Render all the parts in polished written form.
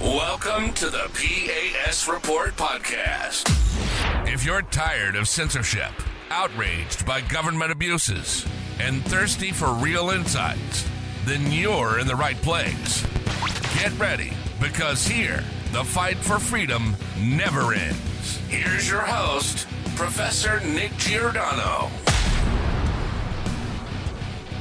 Welcome to the P.A.S. Report podcast. If you're tired of censorship, outraged by government abuses, and thirsty for real insights, then you're in the right place. Get ready, because here, the fight for freedom never ends. Here's your host, Professor Nick Giordano.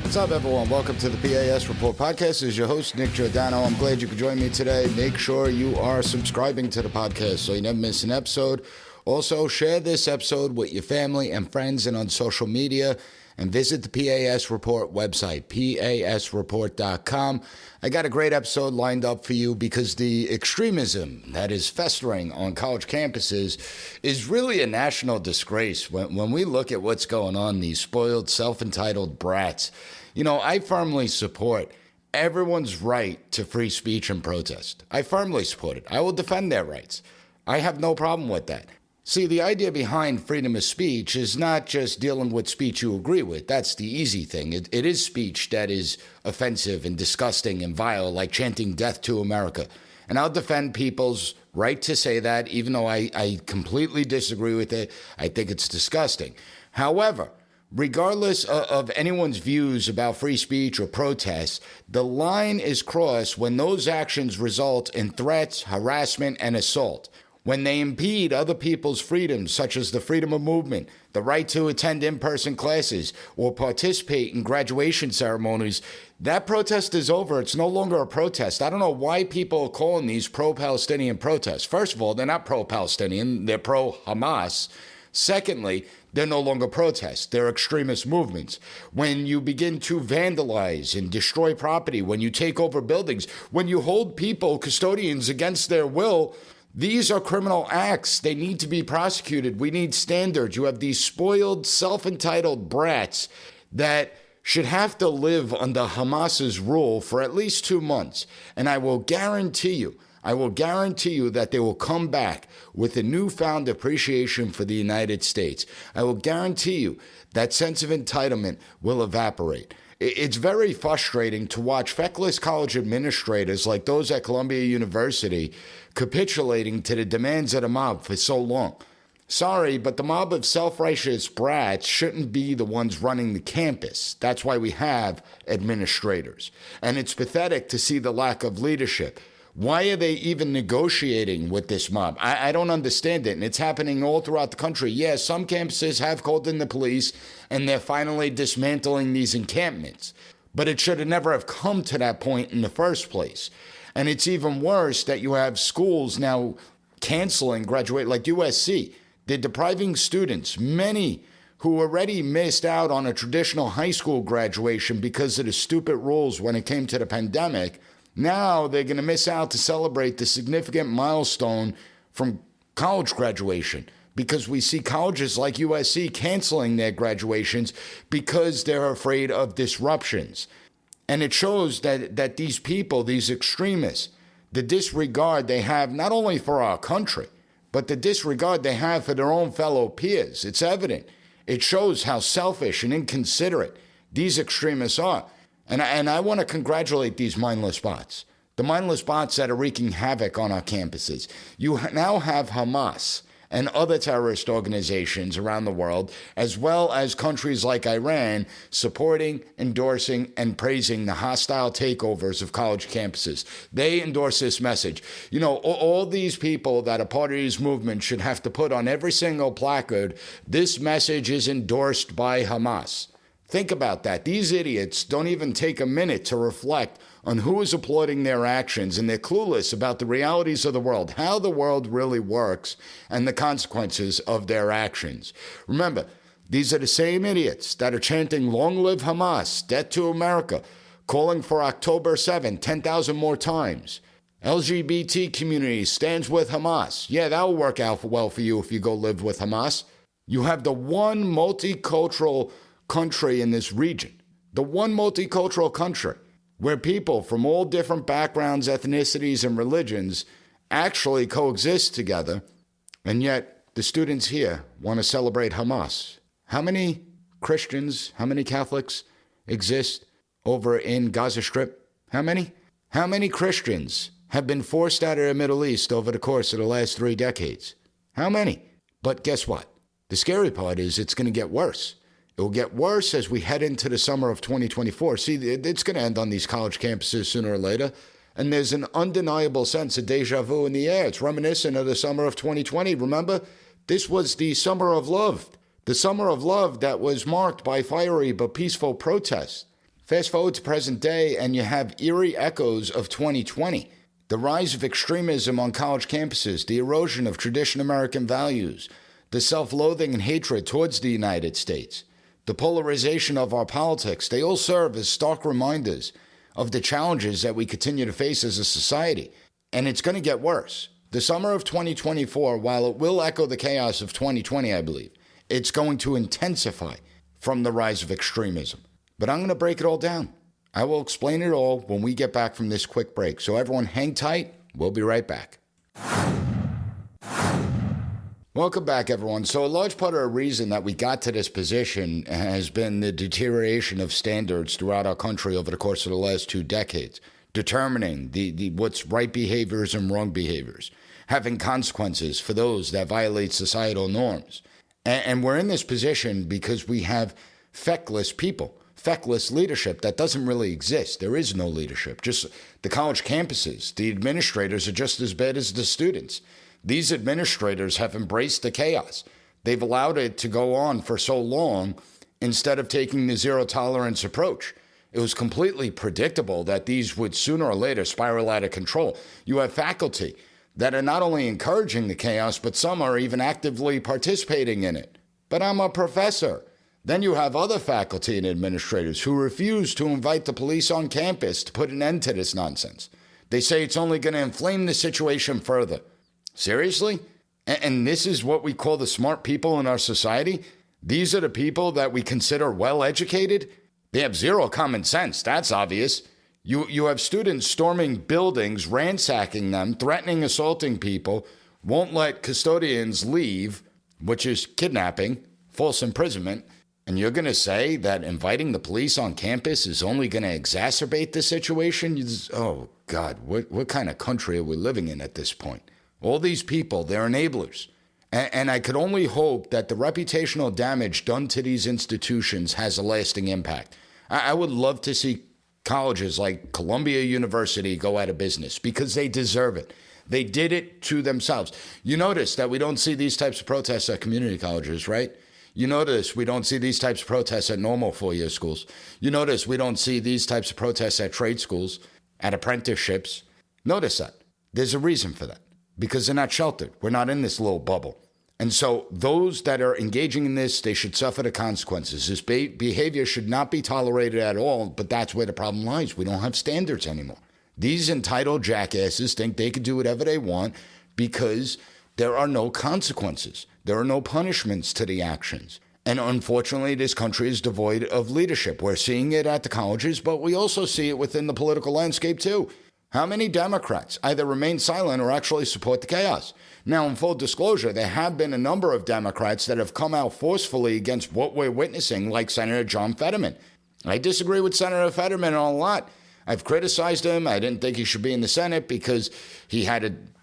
What's up, everyone? Welcome to the P.A.S. Report podcast. This is your host, Nick Giordano. I'm glad you could join me today. Make sure you are subscribing to the podcast so you never miss an episode. Also, share this episode with your family and friends and on social media. And visit the P.A.S. Report website, PASreport.com. I got a great episode lined up for you because the extremism that is festering on college campuses is really a national disgrace. When we look at what's going on, these spoiled, self-entitled brats, I firmly support everyone's right to free speech and protest. I firmly support it. I will defend their rights. I have no problem with that. See, the idea behind freedom of speech is not just dealing with speech you agree with. That's the easy thing. It is speech that is offensive and disgusting and vile, like chanting death to America. And I'll defend people's right to say that, even though I completely disagree with it. I think it's disgusting. However, regardless of anyone's views about free speech or protests, the line is crossed when those actions result in threats, harassment, and assault. When they impede other people's freedoms, such as the freedom of movement, the right to attend in-person classes, or participate in graduation ceremonies, that protest is over. It's no longer a protest. I don't know why people are calling these pro-Palestinian protests. First of all, they're not pro-Palestinian. They're pro-Hamas. Secondly, they're no longer protests. They're extremist movements. When you begin to vandalize and destroy property, when you take over buildings, when you hold people, custodians, against their will, these are criminal acts. They need to be prosecuted. We need standards. You have these spoiled, self-entitled brats that should have to live under Hamas's rule for at least 2 months. And I will guarantee you that they will come back with a newfound appreciation for the United States. I will guarantee you that sense of entitlement will evaporate. It's very frustrating to watch feckless college administrators like those at Columbia University capitulating to the demands of the mob for so long. Sorry, but the mob of self-righteous brats shouldn't be the ones running the campus. That's why we have administrators. And it's pathetic to see the lack of leadership. Why are they even negotiating with this mob? I don't understand it, and it's happening all throughout the country. Yeah, some campuses have called in the police, and they're finally dismantling these encampments. But it should have never have come to that point in the first place. And it's even worse that you have schools now canceling graduate, like USC. They're depriving students, many who already missed out on a traditional high school graduation because of the stupid rules when it came to the pandemic. Now they're going to miss out to celebrate the significant milestone from college graduation because we see colleges like USC canceling their graduations because they're afraid of disruptions. And it shows that these people, these extremists, the disregard they have not only for our country, but the disregard they have for their own fellow peers. It's evident. It shows how selfish and inconsiderate these extremists are. And I want to congratulate these mindless bots, the mindless bots that are wreaking havoc on our campuses. You now have Hamas and other terrorist organizations around the world, as well as countries like Iran, supporting, endorsing, and praising the hostile takeovers of college campuses. They endorse this message. All these people that are part of these movements should have to put on every single placard, this message is endorsed by Hamas. Think about that. These idiots don't even take a minute to reflect on who is applauding their actions, and they're clueless about the realities of the world, how the world really works, and the consequences of their actions. Remember, these are the same idiots that are chanting, "Long live Hamas, death to America," calling for October 7, 10,000 more times. LGBT community stands with Hamas. Yeah, that will work out well for you if you go live with Hamas. You have the one multicultural country in this region, the one multicultural country where people from all different backgrounds, ethnicities, and religions actually coexist together, and yet the students here want to celebrate Hamas. How many Christians, how many Catholics exist over in Gaza Strip? How many? How many Christians have been forced out of the Middle East over the course of the last 3 decades. How many? But guess what? The scary part is it's going to get worse. It will get worse as we head into the summer of 2024. See, it's going to end on these college campuses sooner or later. And there's an undeniable sense of deja vu in the air. It's reminiscent of the summer of 2020. Remember, this was the summer of love. The summer of love that was marked by fiery but peaceful protests. Fast forward to present day, and you have eerie echoes of 2020. The rise of extremism on college campuses, the erosion of traditional American values, the self-loathing and hatred towards the United States, the polarization of our politics, they all serve as stark reminders of the challenges that we continue to face as a society. And it's going to get worse. The summer of 2024, while it will echo the chaos of 2020, I believe, it's going to intensify from the rise of extremism. But I'm going to break it all down. I will explain it all when we get back from this quick break. So everyone hang tight. We'll be right back. Welcome back, everyone. So a large part of the reason that we got to this position has been the deterioration of standards throughout our country over the course of the last 2 decades, determining the what's right behaviors and wrong behaviors, having consequences for those that violate societal norms. And we're in this position because we have feckless people, feckless leadership that doesn't really exist. There is no leadership. Just the college campuses, the administrators are just as bad as the students. These administrators have embraced the chaos. They've allowed it to go on for so long instead of taking the zero tolerance approach. It was completely predictable that these would sooner or later spiral out of control. You have faculty that are not only encouraging the chaos, but some are even actively participating in it. But I'm a professor. Then you have other faculty and administrators who refuse to invite the police on campus to put an end to this nonsense. They say it's only going to inflame the situation further. Seriously? And this is what we call the smart people in our society? These are the people that we consider well-educated? They have zero common sense, that's obvious. You have students storming buildings, ransacking them, threatening assaulting people, won't let custodians leave, which is kidnapping, false imprisonment, and you're going to say that inviting the police on campus is only going to exacerbate the situation? Oh, God, what kind of country are we living in at this point? All these people, they're enablers. And I could only hope that the reputational damage done to these institutions has a lasting impact. I would love to see colleges like Columbia University go out of business because they deserve it. They did it to themselves. You notice that we don't see these types of protests at community colleges, right? You notice we don't see these types of protests at normal four-year schools. You notice we don't see these types of protests at trade schools, at apprenticeships. Notice that. There's a reason for that. Because they're not sheltered. We're not in this little bubble. And so those that are engaging in this, they should suffer the consequences. This behavior should not be tolerated at all, but that's where the problem lies. We don't have standards anymore. These entitled jackasses think they can do whatever they want because there are no consequences. There are no punishments to the actions. And unfortunately, this country is devoid of leadership. We're seeing it at the colleges, but we also see it within the political landscape too. How many Democrats either remain silent or actually support the chaos? Now, in full disclosure, there have been a number of Democrats that have come out forcefully against what we're witnessing, like Senator John Fetterman. I disagree with Senator Fetterman on a lot. I've criticized him. I didn't think he should be in the Senate because he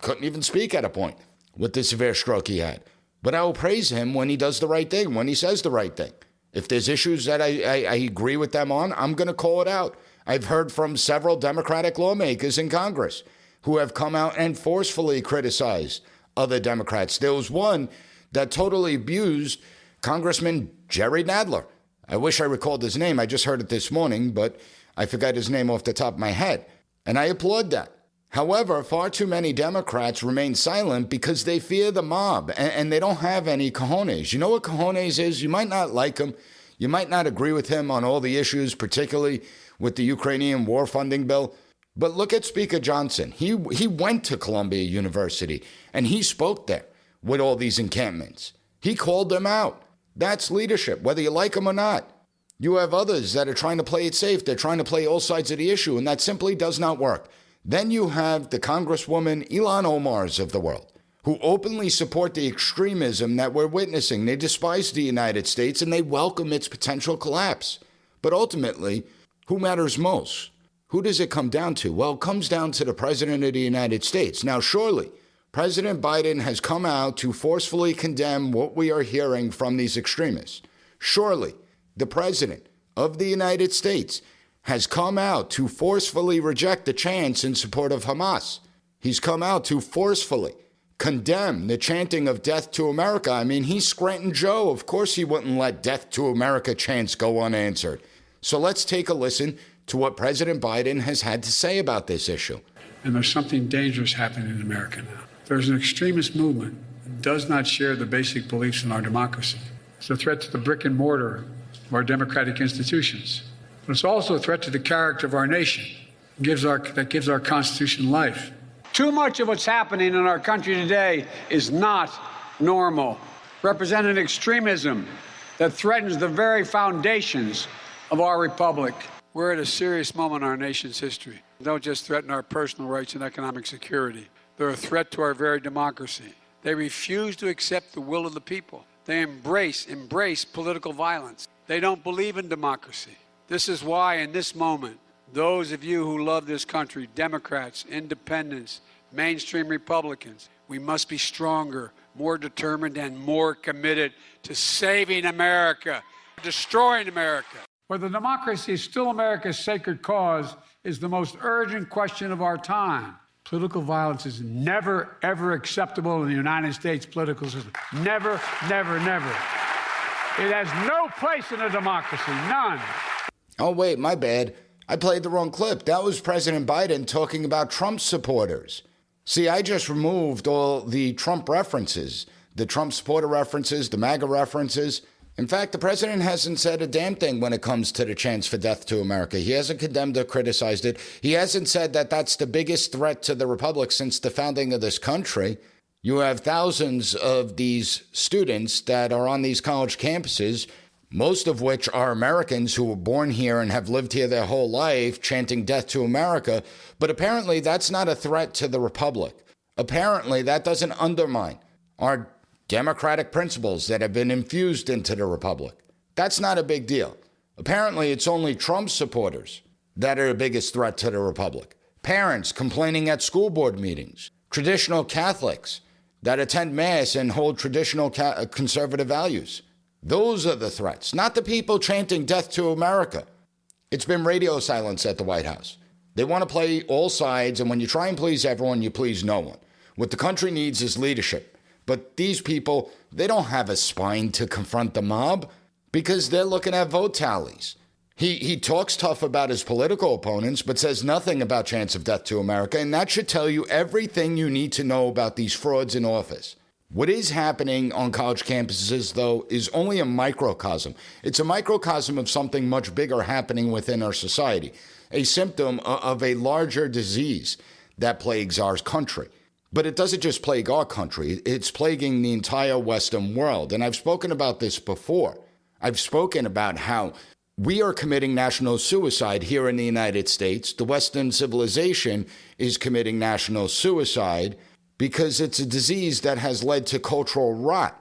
couldn't even speak at a point with the severe stroke he had. But I will praise him when he does the right thing, when he says the right thing. If there's issues that I agree with them on, I'm going to call it out. I've heard from several Democratic lawmakers in Congress who have come out and forcefully criticized other Democrats. There was one that totally abused Congressman Jerry Nadler. I wish I recalled his name. I just heard it this morning, but I forgot his name off the top of my head. And I applaud that. However, far too many Democrats remain silent because they fear the mob and they don't have any cojones. You know what cojones is? You might not like him. You might not agree with him on all the issues, particularly with the Ukrainian war funding bill. But look at Speaker Johnson. He went to Columbia University and he spoke there with all these encampments. He called them out. That's leadership, whether you like them or not. You have others that are trying to play it safe. They're trying to play all sides of the issue, and that simply does not work. Then you have the Congresswoman Ilhan Omar's of the world, who openly support the extremism that we're witnessing. They despise the United States and they welcome its potential collapse. But ultimately, who matters most? Who does it come down to? Well, it comes down to the President of the United States. Now, surely, President Biden has come out to forcefully condemn what we are hearing from these extremists. Surely, the President of the United States has come out to forcefully reject the chants in support of Hamas. He's come out to forcefully condemn the chanting of death to America. I mean, he's Scranton Joe. Of course he wouldn't let death to America chants go unanswered. So let's take a listen to what President Biden has had to say about this issue. And there's something dangerous happening in America now. There's an extremist movement that does not share the basic beliefs in our democracy. It's a threat to the brick and mortar of our democratic institutions. But it's also a threat to the character of our nation. That gives our Constitution life. Too much of what's happening in our country today is not normal, representing extremism that threatens the very foundations of our republic. We're at a serious moment in our nation's history. They don't just threaten our personal rights and economic security. They're a threat to our very democracy. They refuse to accept the will of the people. They embrace political violence. They don't believe in democracy. This is why, in this moment, those of you who love this country, Democrats, independents, mainstream Republicans, we must be stronger, more determined, and more committed to saving America, destroying America. Whether democracy is still America's sacred cause is the most urgent question of our time. Political violence is never, ever acceptable in the United States political system. Never, never, never. It has no place in a democracy, none. Oh, wait, my bad. I played the wrong clip. That was President Biden talking about Trump supporters. See, I just removed all the Trump references, the Trump supporter references, the MAGA references. In fact, the president hasn't said a damn thing when it comes to the chance for death to America. He hasn't condemned or criticized it. He hasn't said that that's the biggest threat to the republic since the founding of this country. You have thousands of these students that are on these college campuses, most of which are Americans who were born here and have lived here their whole life, chanting death to America. But apparently that's not a threat to the republic. Apparently that doesn't undermine our democratic principles that have been infused into the republic. That's not a big deal. Apparently it's only Trump supporters that are the biggest threat to the republic. Parents complaining at school board meetings, traditional Catholics that attend Mass and hold traditional conservative values. Those are the threats, not the people chanting death to America. It's been radio silence at the White House. They want to play all sides, and when you try and please everyone, you please no one. What the country needs is leadership. But these people, they don't have a spine to confront the mob because they're looking at vote tallies. He talks tough about his political opponents, but says nothing about chance of death to America, and that should tell you everything you need to know about these frauds in office. What is happening on college campuses, though, is only a microcosm. It's a microcosm of something much bigger happening within our society, a symptom of a larger disease that plagues our country. But it doesn't just plague our country, it's plaguing the entire Western world. And I've spoken about this before. I've spoken about how we are committing national suicide here in the United States. The Western civilization is committing national suicide because it's a disease that has led to cultural rot.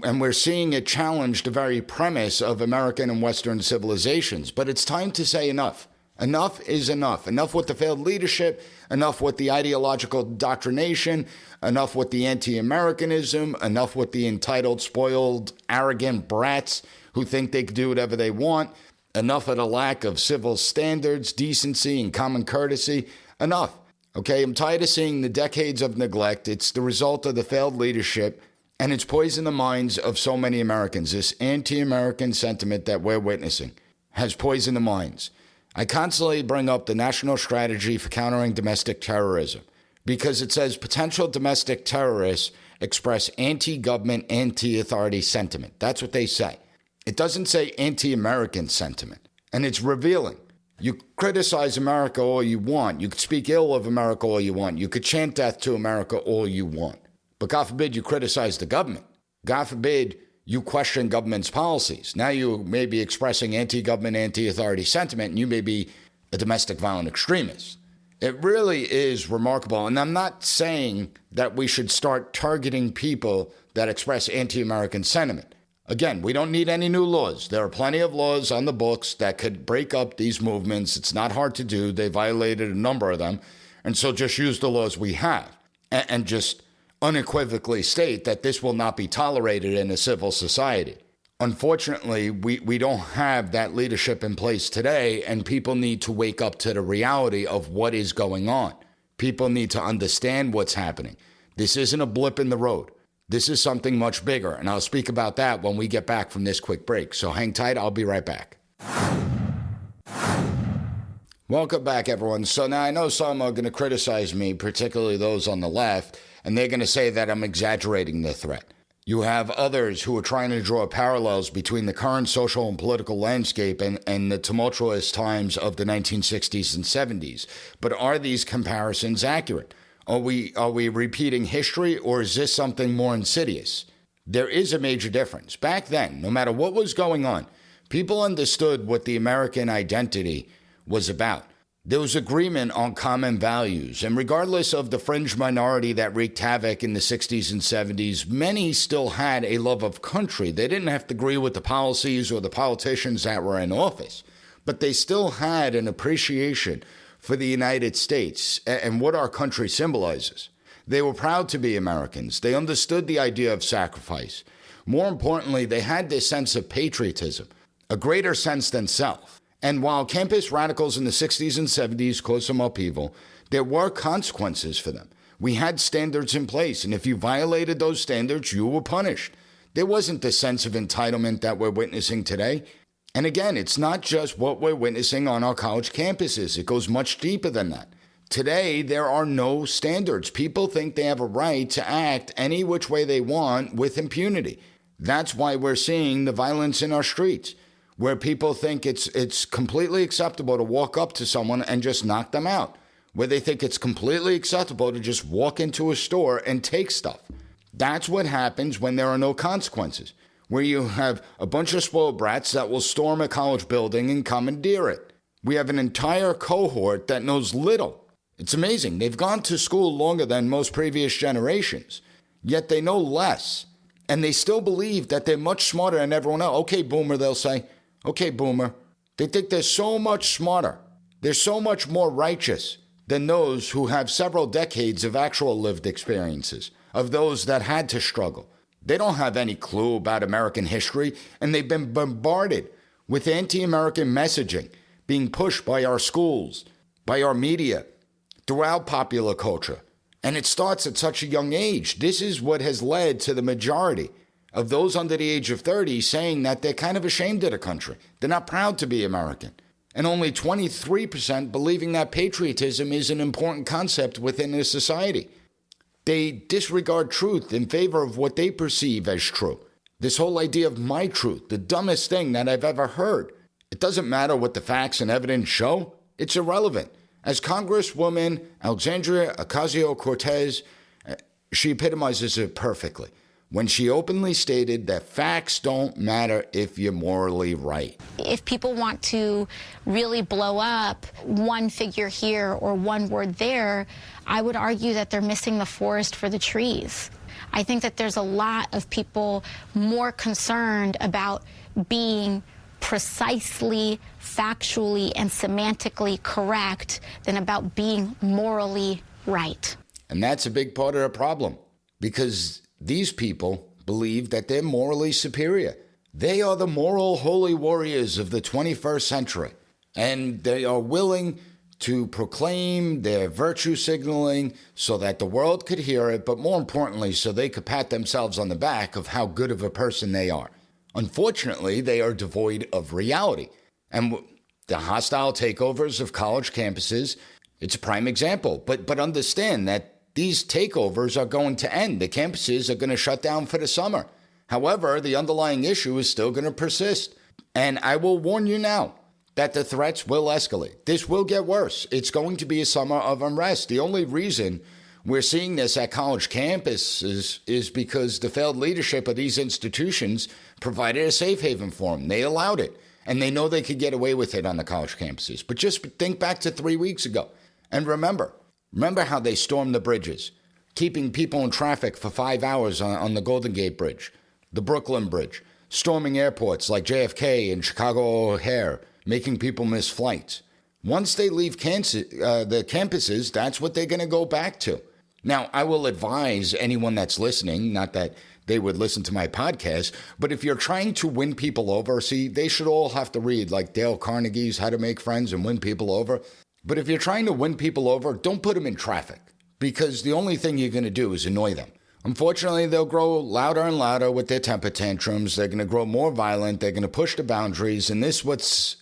And we're seeing it challenge the very premise of American and Western civilizations. But it's time to say enough. Enough is enough. Enough with the failed leadership, enough with the ideological indoctrination, enough with the anti-Americanism, enough with the entitled, spoiled, arrogant brats who think they can do whatever they want, enough of the lack of civil standards, decency, and common courtesy. Enough. Okay, I'm tired of seeing the decades of neglect. It's the result of the failed leadership, and it's poisoned the minds of so many Americans. This anti-American sentiment that we're witnessing has poisoned the minds. I constantly bring up the National Strategy for Countering Domestic Terrorism because it says potential domestic terrorists express anti-government, anti-authority sentiment. That's what they say. It doesn't say anti-American sentiment, and it's revealing. You criticize America all you want. You could speak ill of America all you want. You could chant death to America all you want. But God forbid you criticize the government. God forbid you question government's policies. Now you may be expressing anti-government, anti-authority sentiment, and you may be a domestic violent extremist. It really is remarkable. And I'm not saying that we should start targeting people that express anti-American sentiment. Again, we don't need any new laws. There are plenty of laws on the books that could break up these movements. It's not hard to do. They violated a number of them. And so just use the laws we have and just unequivocally state that this will not be tolerated in a civil society. Unfortunately, we don't have that leadership in place today, and people need to wake up to the reality of what is going on. People need to understand what's happening. This isn't a blip in the road. This is something much bigger, and I'll speak about that when we get back from this quick break. So hang tight, I'll be right back. Welcome back, everyone. So now I know some are going to criticize me, particularly those on the left, and they're going to say that I'm exaggerating the threat. You have others who are trying to draw parallels between the current social and political landscape and the tumultuous times of the 1960s and 70s. But are these comparisons accurate? Are we repeating history, or is this something more insidious? There is a major difference. Back then, no matter what was going on, people understood what the American identity was about. There was agreement on common values, and regardless of the fringe minority that wreaked havoc in the 60s and 70s, many still had a love of country. They didn't have to agree with the policies or the politicians that were in office, but they still had an appreciation for the United States and what our country symbolizes. They were proud to be Americans. They understood the idea of sacrifice. More importantly, they had this sense of patriotism, a greater sense than self. And while campus radicals in the 60s and 70s caused some upheaval, there were consequences for them. We had standards in place, and if you violated those standards, you were punished. There wasn't the sense of entitlement that we're witnessing today. And again, it's not just what we're witnessing on our college campuses. It goes much deeper than that. Today, there are no standards. People think they have a right to act any which way they want with impunity. That's why we're seeing the violence in our streets, where people think it's completely acceptable to walk up to someone and just knock them out, where they think it's completely acceptable to just walk into a store and take stuff. That's what happens when there are no consequences, where you have a bunch of spoiled brats that will storm a college building and commandeer it. We have an entire cohort that knows little. It's amazing. They've gone to school longer than most previous generations, yet they know less, and they still believe that they're much smarter than everyone else. Okay, boomer, they'll say. Okay, boomer. They think they're so much smarter. They're so much more righteous than those who have several decades of actual lived experiences, of those that had to struggle. They don't have any clue about American history, and they've been bombarded with anti-American messaging being pushed by our schools, by our media, throughout popular culture. And it starts at such a young age. This is what has led to the majority of those under the age of 30 saying that they're kind of ashamed of the country. They're not proud to be American. And only 23% believing that patriotism is an important concept within their society. They disregard truth in favor of what they perceive as true. This whole idea of my truth, the dumbest thing that I've ever heard. It doesn't matter what the facts and evidence show. It's irrelevant. As Congresswoman Alexandria Ocasio-Cortez, she epitomizes it perfectly when she openly stated that facts don't matter if you're morally right. If people want to really blow up one figure here or one word there, I would argue that they're missing the forest for the trees. I think that there's a lot of people more concerned about being precisely, factually, and semantically correct than about being morally right. And that's a big part of the problem, because these people believe that they're morally superior. They are the moral holy warriors of the 21st century, and they are willing to proclaim their virtue signaling so that the world could hear it, but more importantly, so they could pat themselves on the back of how good of a person they are. Unfortunately, they are devoid of reality. And the hostile takeovers of college campuses, it's a prime example. But understand that these takeovers are going to end. The campuses are going to shut down for the summer. However, the underlying issue is still going to persist. And I will warn you now that the threats will escalate. This will get worse. It's going to be a summer of unrest. The only reason we're seeing this at college campuses is because the failed leadership of these institutions provided a safe haven for them. They allowed it, and they know they could get away with it on the college campuses. But just think back to 3 weeks ago, and remember how they stormed the bridges, keeping people in traffic for 5 hours on the Golden Gate Bridge, the Brooklyn Bridge, storming airports like JFK and Chicago O'Hare, making people miss flights. Once they leave the campuses, that's what they're going to go back to. Now, I will advise anyone that's listening, not that they would listen to my podcast, but if you're trying to win people over, see, they should all have to read like Dale Carnegie's How to Make Friends and Win People Over. But if you're trying to win people over, don't put them in traffic, because the only thing you're going to do is annoy them. Unfortunately, they'll grow louder and louder with their temper tantrums. They're going to grow more violent. They're going to push the boundaries. And this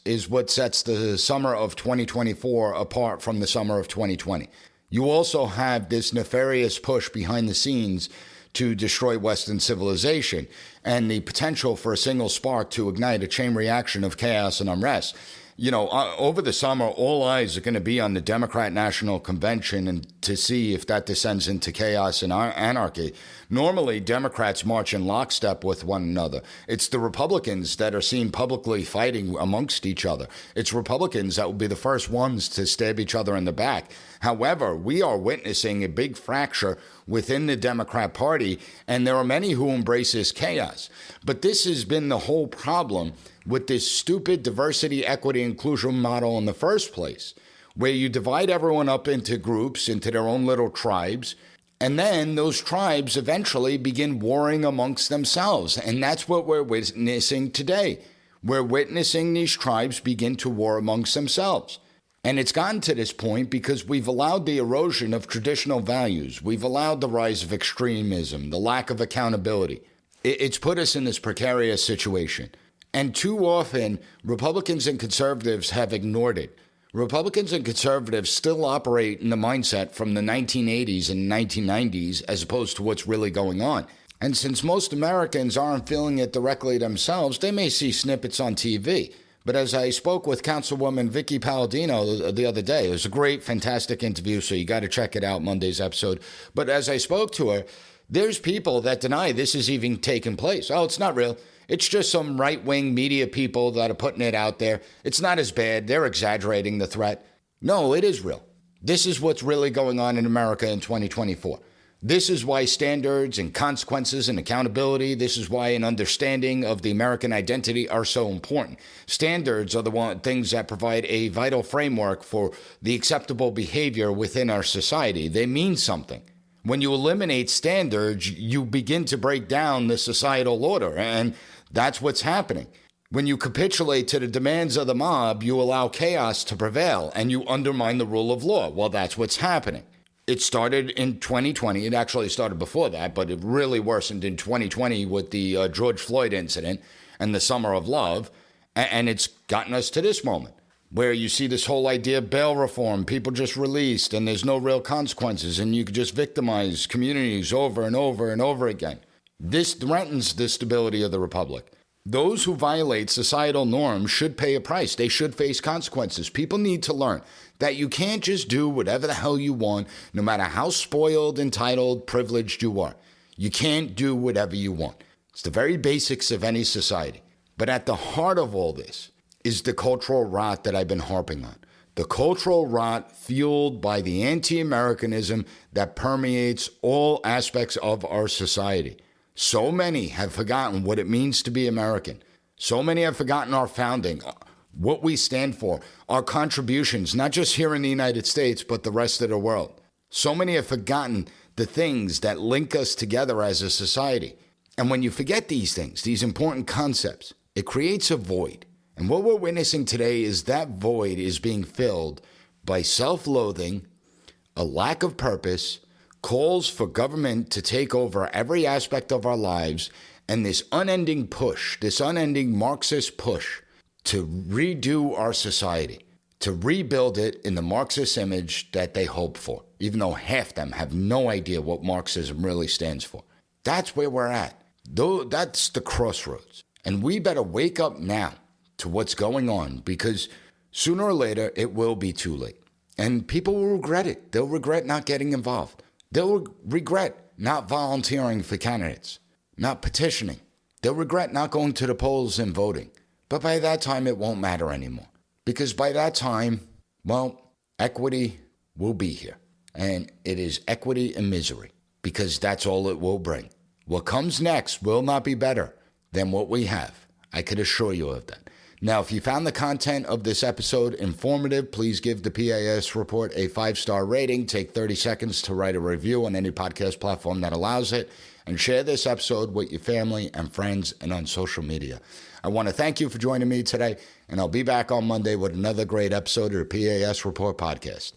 is what sets the summer of 2024 apart from the summer of 2020. You also have this nefarious push behind the scenes to destroy Western civilization and the potential for a single spark to ignite a chain reaction of chaos and unrest. You know, over the summer, all eyes are going to be on the Democrat National Convention and to see if that descends into chaos and anarchy. Normally, Democrats march in lockstep with one another. It's the Republicans that are seen publicly fighting amongst each other. It's Republicans that will be the first ones to stab each other in the back. However, we are witnessing a big fracture within the Democrat Party, and there are many who embrace this chaos. But this has been the whole problem with this stupid diversity, equity, inclusion model in the first place, where you divide everyone up into groups, into their own little tribes, and then those tribes eventually begin warring amongst themselves. And that's what we're witnessing today. We're witnessing these tribes begin to war amongst themselves. And it's gotten to this point because we've allowed the erosion of traditional values. We've allowed the rise of extremism, the lack of accountability. It's put us in this precarious situation. And too often, Republicans and conservatives have ignored it. Republicans and conservatives still operate in the mindset from the 1980s and 1990s as opposed to what's really going on. And since most Americans aren't feeling it directly themselves, they may see snippets on TV. But as I spoke with Councilwoman Vicky Palladino the other day, it was a great, fantastic interview, so you got to check it out, Monday's episode. But as I spoke to her, there's people that deny this is even taking place. Oh, it's not real. It's just some right-wing media people that are putting it out there. It's not as bad. They're exaggerating the threat. No, it is real. This is what's really going on in America in 2024. This is why standards and consequences and accountability, this is why an understanding of the American identity are so important. Standards are the things that provide a vital framework for the acceptable behavior within our society. They mean something. When you eliminate standards, you begin to break down the societal order, and that's what's happening. When you capitulate to the demands of the mob, you allow chaos to prevail, and you undermine the rule of law. Well, that's what's happening. It started in 2020. It actually started before that, but it really worsened in 2020 with the George Floyd incident and the Summer of Love, and it's gotten us to this moment, where you see this whole idea of bail reform, people just released, and there's no real consequences, and you could just victimize communities over and over and over again. This threatens the stability of the republic. Those who violate societal norms should pay a price. They should face consequences. People need to learn that you can't just do whatever the hell you want, no matter how spoiled, entitled, privileged you are. You can't do whatever you want. It's the very basics of any society. But at the heart of all this is the cultural rot that I've been harping on. The cultural rot fueled by the anti-Americanism that permeates all aspects of our society. So many have forgotten what it means to be American. So many have forgotten our founding, what we stand for, our contributions, not just here in the United States, but the rest of the world. So many have forgotten the things that link us together as a society. And when you forget these things, these important concepts, it creates a void. And what we're witnessing today is that void is being filled by self-loathing, a lack of purpose, calls for government to take over every aspect of our lives, and this unending push, this unending Marxist push to redo our society, to rebuild it in the Marxist image that they hope for, even though half them have no idea what Marxism really stands for. That's where we're at. That's the crossroads. And we better wake up now to what's going on, because sooner or later it will be too late. And people will regret it. They'll regret not getting involved. They'll regret not volunteering for candidates, not petitioning. They'll regret not going to the polls and voting. But by that time, it won't matter anymore. Because by that time, well, equity will be here. And it is equity and misery, because that's all it will bring. What comes next will not be better. than what we have. I could assure you of that. Now, if you found the content of this episode informative, please give the P.A.S. report a 5-star rating. Take 30 seconds to write a review on any podcast platform that allows it, and share this episode with your family and friends and on social media. I want to thank you for joining me today, and I'll be back on Monday with another great episode of the P.A.S. Report podcast.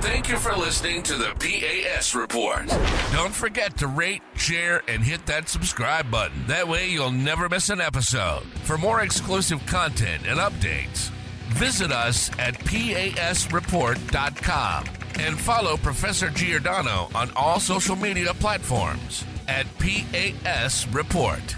Thank you for listening to the P.A.S. Report. Don't forget to rate, share, and hit that subscribe button. That way you'll never miss an episode. For more exclusive content and updates, visit us at PASreport.com and follow Professor Giordano on all social media platforms at P.A.S. Report.